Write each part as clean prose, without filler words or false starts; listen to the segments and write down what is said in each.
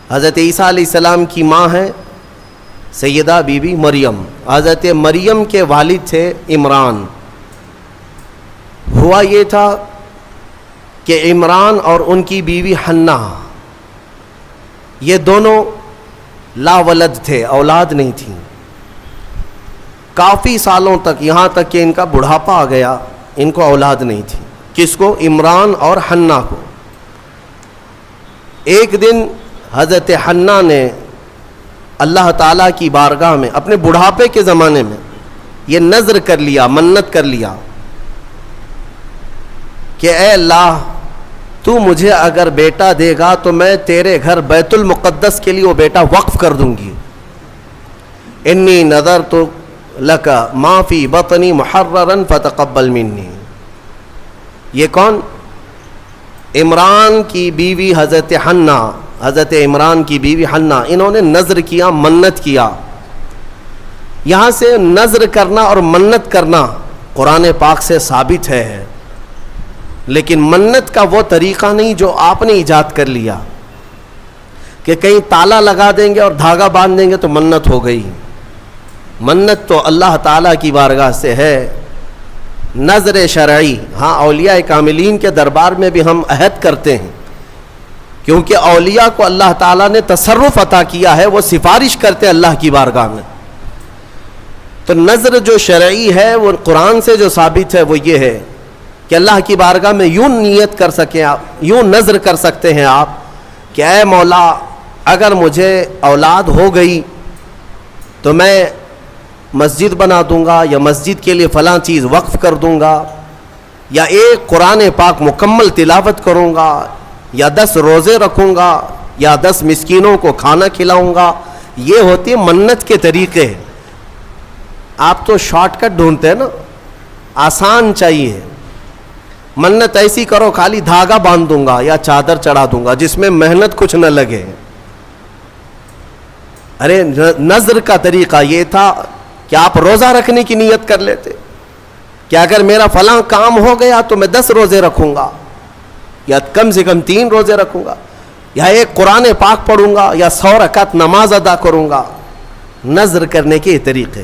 حضرت عیسیٰ علیہ السلام کی ماں ہے سیدہ بی بی مریم. حضرت مریم کے والد تھے عمران. ہوا یہ تھا کہ عمران اور ان کی بیوی حنہ یہ دونوں لا ولد تھے، اولاد نہیں تھی. کافی سالوں تک، یہاں تک کہ ان کا بڑھاپا آ گیا، ان کو اولاد نہیں تھی. کس کو؟ عمران اور حنہ کو. ایک دن حضرت حنہ نے اللہ تعالیٰ کی بارگاہ میں اپنے بڑھاپے کے زمانے میں یہ نذر کر لیا، منت کر لیا کہ اے اللہ تو مجھے اگر بیٹا دے گا تو میں تیرے گھر بیت المقدس کے لیے وہ بیٹا وقف کر دوں گی. انی نذرت لک ما فی بطنی محررا فتقبل منی. یہ کون؟ عمران کی بیوی حضرت حنہ، حضرت عمران کی بیوی حنہ. انہوں نے نذر کیا، منت کیا. یہاں سے نذر کرنا اور منت کرنا قرآن پاک سے ثابت ہے، لیکن منت کا وہ طریقہ نہیں جو آپ نے ایجاد کر لیا کہ کہیں تالا لگا دیں گے اور دھاگا باندھ دیں گے تو منت ہو گئی. منت تو اللہ تعالیٰ کی بارگاہ سے ہے، نذر شرعی. ہاں اولیاء کاملین کے دربار میں بھی ہم عہد کرتے ہیں، کیونکہ اولیاء کو اللہ تعالیٰ نے تصرف عطا کیا ہے، وہ سفارش کرتے ہیں اللہ کی بارگاہ میں. تو نذر جو شرعی ہے وہ قرآن سے جو ثابت ہے وہ یہ ہے کہ اللہ کی بارگاہ میں یوں نیت کر سکیں آپ، یوں نذر کر سکتے ہیں آپ کہ اے مولا اگر مجھے اولاد ہو گئی تو میں مسجد بنا دوں گا، یا مسجد کے لیے فلاں چیز وقف کر دوں گا، یا ایک قرآن پاک مکمل تلاوت کروں گا، یا 10 روزے رکھوں گا، یا 10 مسکینوں کو کھانا کھلاؤں گا. یہ ہوتی ہے منت کے طریقے. آپ تو شارٹ کٹ ڈھونڈتے ہیں نا، آسان چاہیے. منت ایسی کرو خالی دھاگا باندھ دوں گا یا چادر چڑھا دوں گا جس میں محنت کچھ نہ لگے. ارے نذر کا طریقہ یہ تھا کہ آپ روزہ رکھنے کی نیت کر لیتے کہ اگر میرا فلاں کام ہو گیا تو میں 10 روزے رکھوں گا، یا کم سے کم 3 روزے رکھوں گا، یا ایک قرآن پاک پڑھوں گا، یا 100 رکعت نماز ادا کروں گا. نذر کرنے کے طریقے.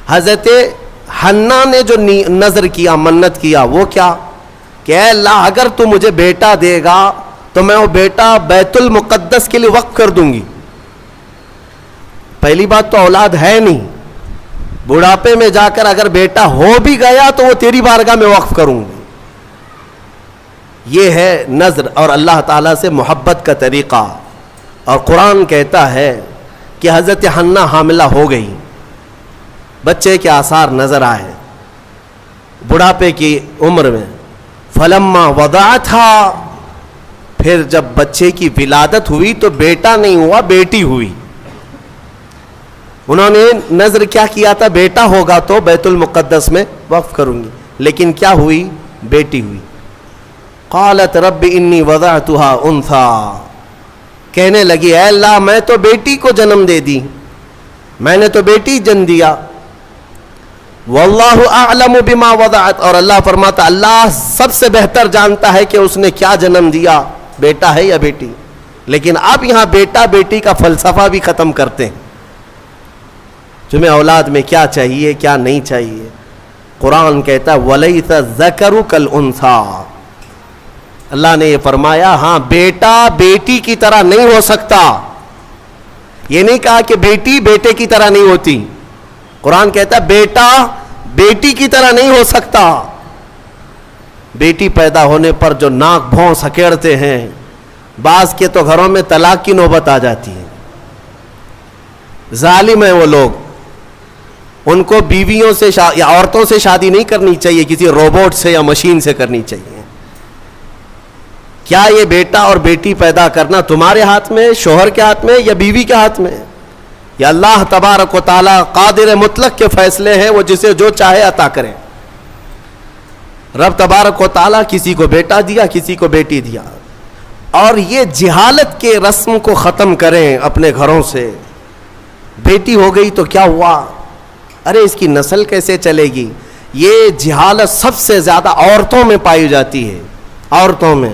حضرت حنہ نے جو نذر کیا، منت کیا، وہ کیا کہ اے اللہ اگر تو مجھے بیٹا دے گا تو میں وہ بیٹا بیت المقدس کے لیے وقف کر دوں گی. پہلی بات تو اولاد ہے نہیں، بڑھاپے میں جا کر اگر بیٹا ہو بھی گیا تو وہ تیری بارگاہ میں وقف کروں گی. یہ ہے نذر اور اللہ تعالیٰ سے محبت کا طریقہ. اور قرآن کہتا ہے کہ حضرت حنہ حاملہ ہو گئی، بچے کے آثار نظر آئے بڑھاپے کی عمر میں. فلما وضعتھا، پھر جب بچے کی ولادت ہوئی تو بیٹا نہیں ہوا، بیٹی ہوئی. انہوں نے نذر کیا کیا تھا؟ بیٹا ہوگا تو بیت المقدس میں وقف کروں گی، لیکن کیا ہوئی؟ بیٹی ہوئی. قالت رب انی وضعتها انثى، کہنے لگی اے اللہ میں تو بیٹی کو جنم دے دی، میں نے تو بیٹی جن دیا. واللہ اعلم بما وضعت، اور اللہ فرماتا اللہ سب سے بہتر جانتا ہے کہ اس نے کیا جنم دیا، بیٹا ہے یا بیٹی. لیکن اب یہاں بیٹا بیٹی کا فلسفہ بھی ختم کرتے ہیں. تمہیں اولاد میں کیا چاہیے کیا نہیں چاہیے. قرآن کہتا ہے وَلَيْسَ الذَّكَرُ كَالْأُنثَىٰ، اللہ نے یہ فرمایا ہاں بیٹا بیٹی کی طرح نہیں ہو سکتا. یہ نہیں کہا کہ بیٹی بیٹے کی طرح نہیں ہوتی. قرآن کہتا ہے بیٹا بیٹی کی طرح نہیں ہو سکتا. بیٹی پیدا ہونے پر جو ناک بھون سکیڑتے ہیں، بعض کے تو گھروں میں طلاق کی نوبت آ جاتی ہے. ظالم ہیں وہ لوگ. ان کو بیویوں سے یا عورتوں سے شادی نہیں کرنی چاہیے، کسی روبوٹ سے یا مشین سے کرنی چاہیے. کیا یہ بیٹا اور بیٹی پیدا کرنا تمہارے ہاتھ میں، شوہر کے ہاتھ میں یا بیوی کے ہاتھ میں؟ یا اللہ تبارک و تعالی قادر مطلق کے فیصلے ہیں، وہ جسے جو چاہے عطا کرے. رب تبارک و تعالی کسی کو بیٹا دیا، کسی کو بیٹی دیا. اور یہ جہالت کے رسم کو ختم کریں اپنے گھروں سے. بیٹی ہو گئی تو کیا ہوا، ارے اس کی نسل کیسے چلے گی. یہ جہالت سب سے زیادہ عورتوں میں پائی جاتی ہے. عورتوں میں